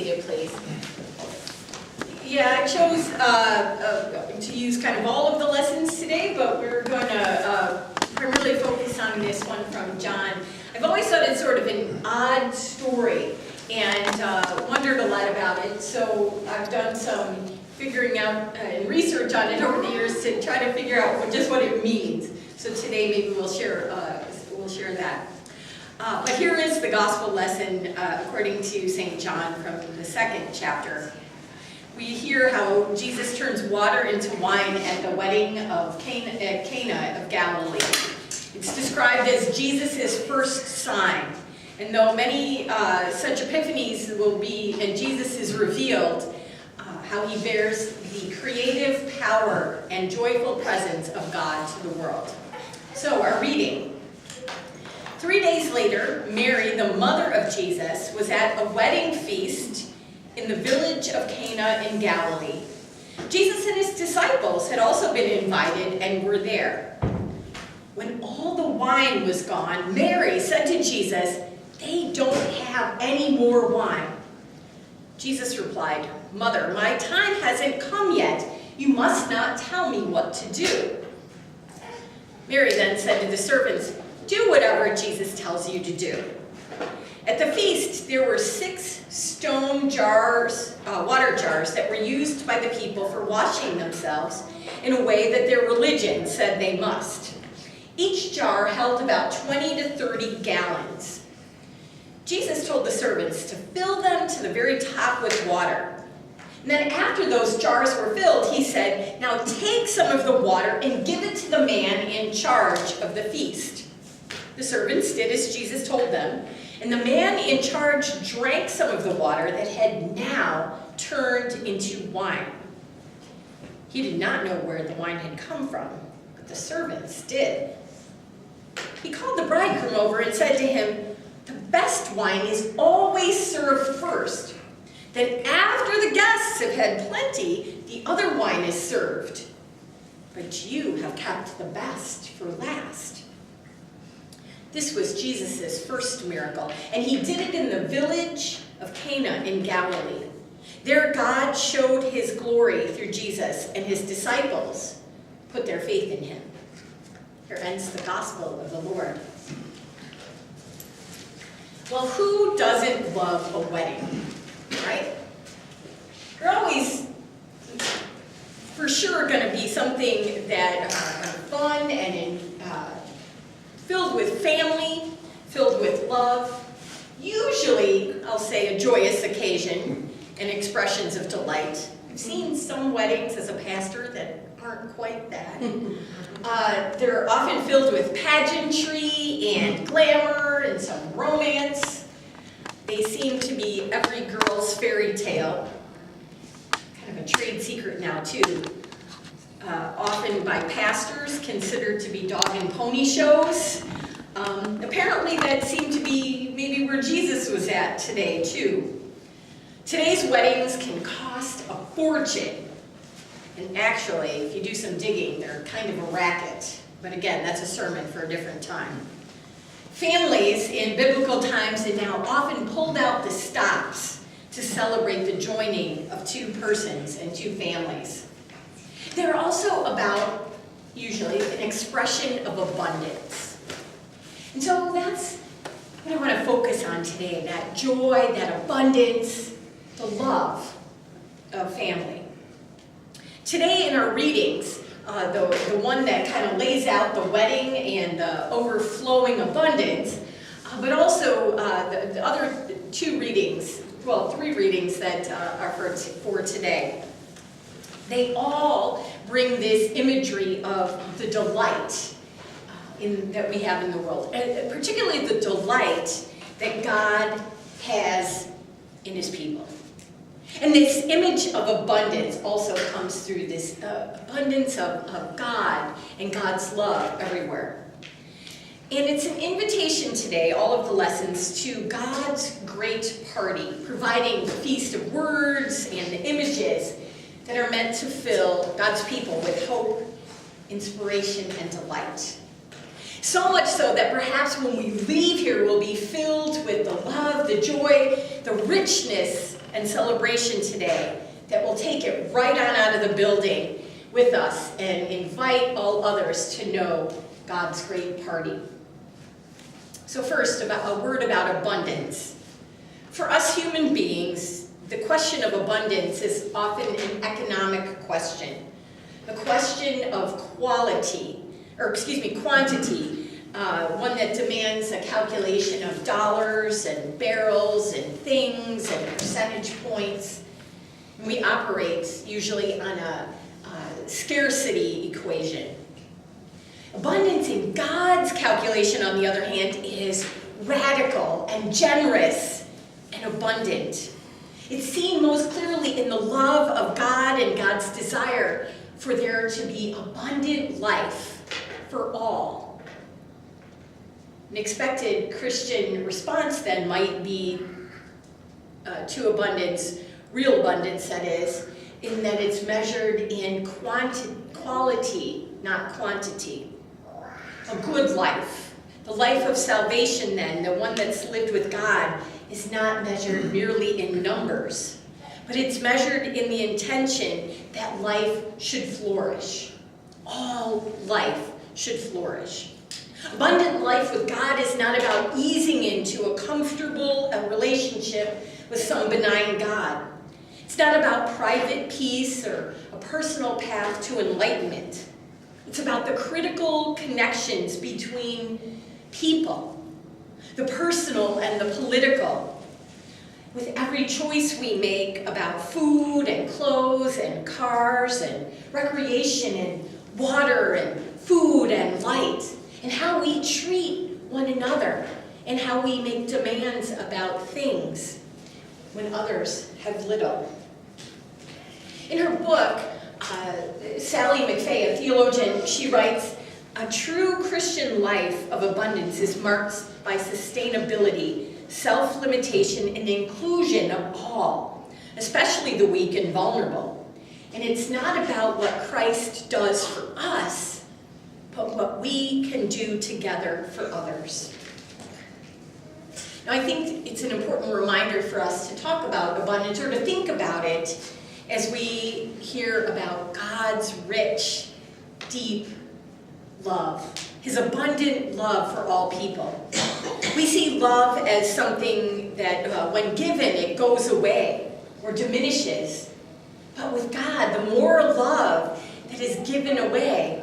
seated, please. Yeah, I chose to use kind of all of the lessons today, but we're going to primarily focus on this one from John. I've always thought it's sort of an odd story and wondered a lot about it, so I've done some figuring out and research on it over the years to try to figure out just what it means. So today maybe we'll share that. But here is the gospel lesson according to St. John from the 2nd chapter. We hear how Jesus turns water into wine at the wedding of Cana of Galilee. It's described as Jesus' first sign. And though many such epiphanies will be, and Jesus is revealed, how he bears the creative power and joyful presence of God to the world. So our reading. 3 days later, Mary, the mother of Jesus, was at a wedding feast in the village of Cana in Galilee. Jesus and his disciples had also been invited and were there. When all the wine was gone, Mary said to Jesus, "They don't have any more wine." Jesus replied, "Mother, my time hasn't come yet. You must not tell me what to do." Mary then said to the servants, "Do whatever Jesus tells you to do." At the feast, there were 6 stone jars, water jars, that were used by the people for washing themselves in a way that their religion said they must. Each jar held about 20 to 30 gallons. Jesus told the servants to fill them to the very top with water. And then after those jars were filled, he said, "Now take some of the water and give it to the man in charge of the feast." The servants did as Jesus told them, and the man in charge drank some of the water that had now turned into wine. He did not know where the wine had come from, but the servants did. He called the bridegroom over and said to him, "The best wine is always served first. Then after the guests have had plenty, the other wine is served. But you have kept the best for last." This was Jesus' first miracle, and he did it in the village of Cana in Galilee. There God showed his glory through Jesus, and his disciples put their faith in him. Here ends the gospel of the Lord. Well, who doesn't love a wedding, right? They're always, for sure, going to be something that are fun and filled with family, filled with love, usually, I'll say, a joyous occasion and expressions of delight. I've seen some weddings as a pastor that aren't quite that. They're often filled with pageantry and glamour and some romance. They seem to be every girl's fairy tale. Kind of a trade secret now, too. Often by pastors, considered to be dog and pony shows. Apparently that seemed to be maybe where Jesus was at today, too. Today's weddings can cost a fortune. And actually, if you do some digging, they're kind of a racket. But again, that's a sermon for a different time. Families in biblical times had now often pulled out the stops to celebrate the joining of 2 persons and 2 families. They're also about, usually, an expression of abundance. And so that's what I want to focus on today, that joy, that abundance, the love of family. Today in our readings, the one that kind of lays out the wedding and the overflowing abundance, but also the other 2 readings, well, 3 readings that are for today. They all bring this imagery of the delight that we have in the world, and particularly the delight that God has in his people. And this image of abundance also comes through this abundance of God and God's love everywhere. And it's an invitation today, all of the lessons, to God's great party, providing the feast of words and the images that are meant to fill God's people with hope, inspiration, and delight. So much so that perhaps when we leave here, we'll be filled with the love, the joy, the richness and celebration today that will take it right on out of the building with us and invite all others to know God's great party. So first, a word about abundance. For us human beings, the question of abundance is often an economic question. A question of quantity, one that demands a calculation of dollars and barrels and things and percentage points. We operate usually on a scarcity equation. Abundance in God's calculation, on the other hand, is radical and generous and abundant. It's seen most clearly in the love of God and God's desire for there to be abundant life for all. An expected Christian response then might be to abundance, real abundance that is, in that it's measured in quality, not quantity. A good life, the life of salvation then, the one that's lived with God, is not measured merely in numbers, but it's measured in the intention that life should flourish. All life should flourish. Abundant life with God is not about easing into a comfortable relationship with some benign God. It's not about private peace or a personal path to enlightenment. It's about the critical connections between people, the personal and the political. With every choice we make about food and clothes and cars and recreation and water and food and light, and how we treat one another, and how we make demands about things when others have little. In her book, Sally McFay, a theologian, she writes, "A true Christian life of abundance is marked by sustainability, self-limitation, and inclusion of all, especially the weak and vulnerable. And it's not about what Christ does for us, but what we can do together for others." Now, I think it's an important reminder for us to talk about abundance, or to think about it, as we hear about God's rich, deep love, his abundant love for all people. We see love as something that when given, it goes away or diminishes. But with God, the more love that is given away,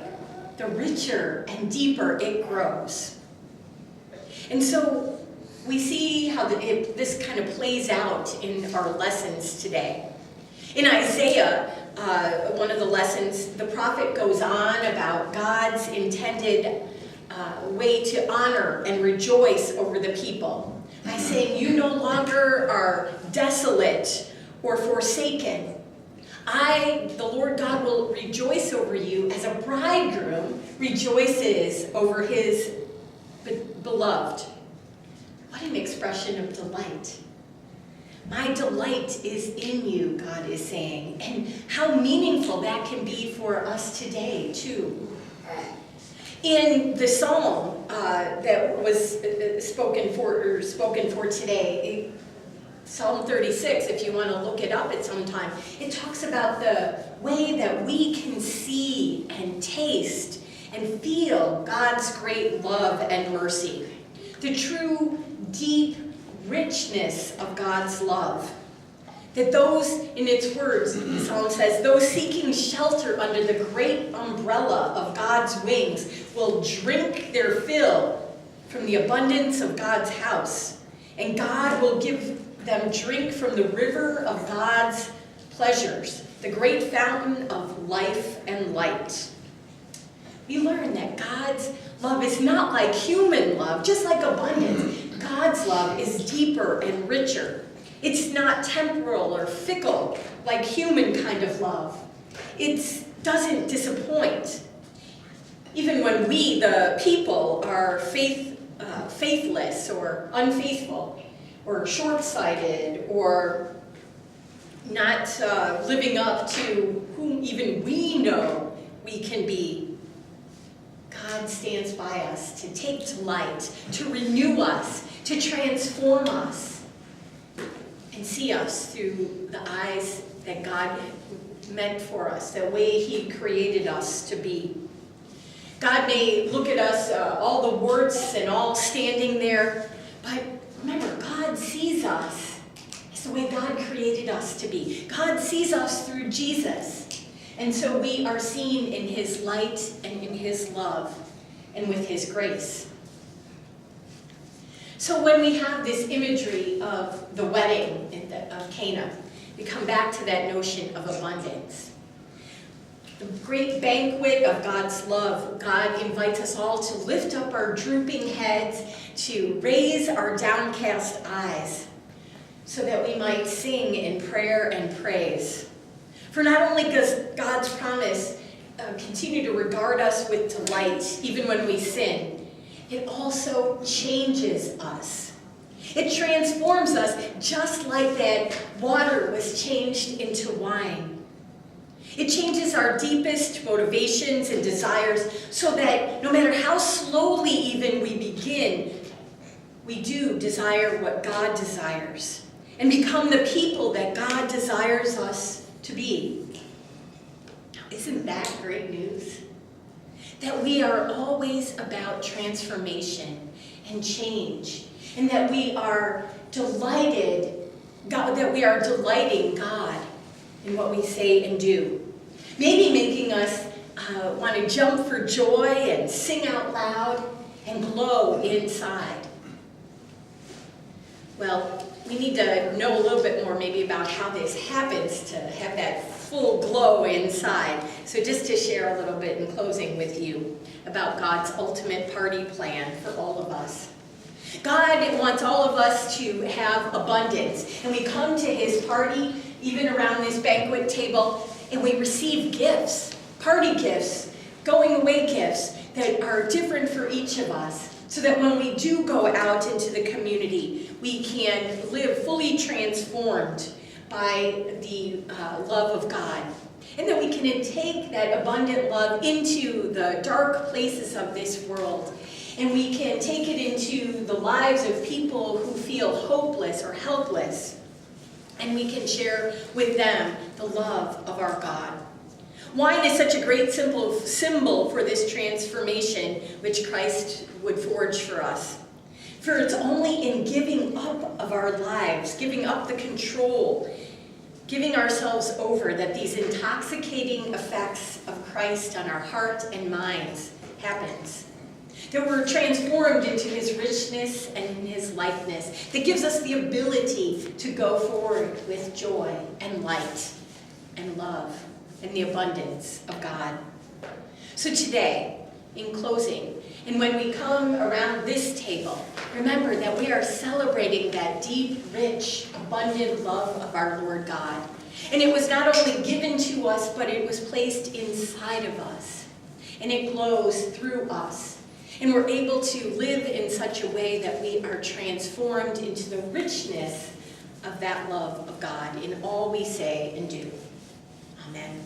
the richer and deeper it grows. And so we see how this kind of plays out in our lessons today. In Isaiah, one of the lessons, the prophet goes on about God's intended way to honor and rejoice over the people by saying, "You no longer are desolate or forsaken. I, the Lord God, will rejoice over you as a bridegroom rejoices over his beloved." What an expression of delight. My delight is in you, God is saying, and how meaningful that can be for us today, too. In the psalm that was spoken for today, Psalm 36, if you want to look it up at some time, it talks about the way that we can see and taste and feel God's great love and mercy. The true, deep richness of God's love. That those, in its words, the psalm says, those seeking shelter under the great umbrella of God's wings will drink their fill from the abundance of God's house. And God will give them drink from the river of God's pleasures, the great fountain of life and light. We learn that God's love is not like human love, just like abundance. God's love is deeper and richer. It's not temporal or fickle like human kind of love. It doesn't disappoint. Even when we, the people, are faithless or unfaithful or short-sighted or not living up to whom even we know we can be, God stands by us to take delight, to renew us, to transform us. And and see us through the eyes that God meant for us, the way He created us to be. God may look at us, all the warts and all standing there, but remember, God sees us. It's the way God created us to be. God sees us through Jesus. And so we are seen in His light and in His love and with His grace. So when we have this imagery of the wedding of Cana, we come back to that notion of abundance. The great banquet of God's love, God invites us all to lift up our drooping heads, to raise our downcast eyes, so that we might sing in prayer and praise. For not only does God's promise continue to regard us with delight, even when we sin, it also changes us. It transforms us just like that water was changed into wine. It changes our deepest motivations and desires so that no matter how slowly even we begin, we do desire what God desires and become the people that God desires us to be. Now, isn't that great news? That we are always about transformation and change, and that we are delighting God in what we say and do. Maybe making us want to jump for joy and sing out loud and glow inside. Well, we need to know a little bit more maybe about how this happens to have that full glow inside. So just to share a little bit in closing with you about God's ultimate party plan for all of us. God wants all of us to have abundance, and we come to His party, even around this banquet table, and we receive gifts, party gifts, going away gifts that are different for each of us, so that when we do go out into the community, we can live fully transformed by the love of God. And that we can take that abundant love into the dark places of this world. And we can take it into the lives of people who feel hopeless or helpless. And we can share with them the love of our God. Wine is such a great symbol for this transformation which Christ would forge for us. For it's only in giving up of our lives, giving up the control, giving ourselves over, that these intoxicating effects of Christ on our heart and minds happens. That we're transformed into His richness and in His likeness. That gives us the ability to go forward with joy and light and love and the abundance of God. So today, in closing, and when we come around this table, remember that we are celebrating that deep, rich, abundant love of our Lord God. And it was not only given to us, but it was placed inside of us. And it glows through us. And we're able to live in such a way that we are transformed into the richness of that love of God in all we say and do. Amen.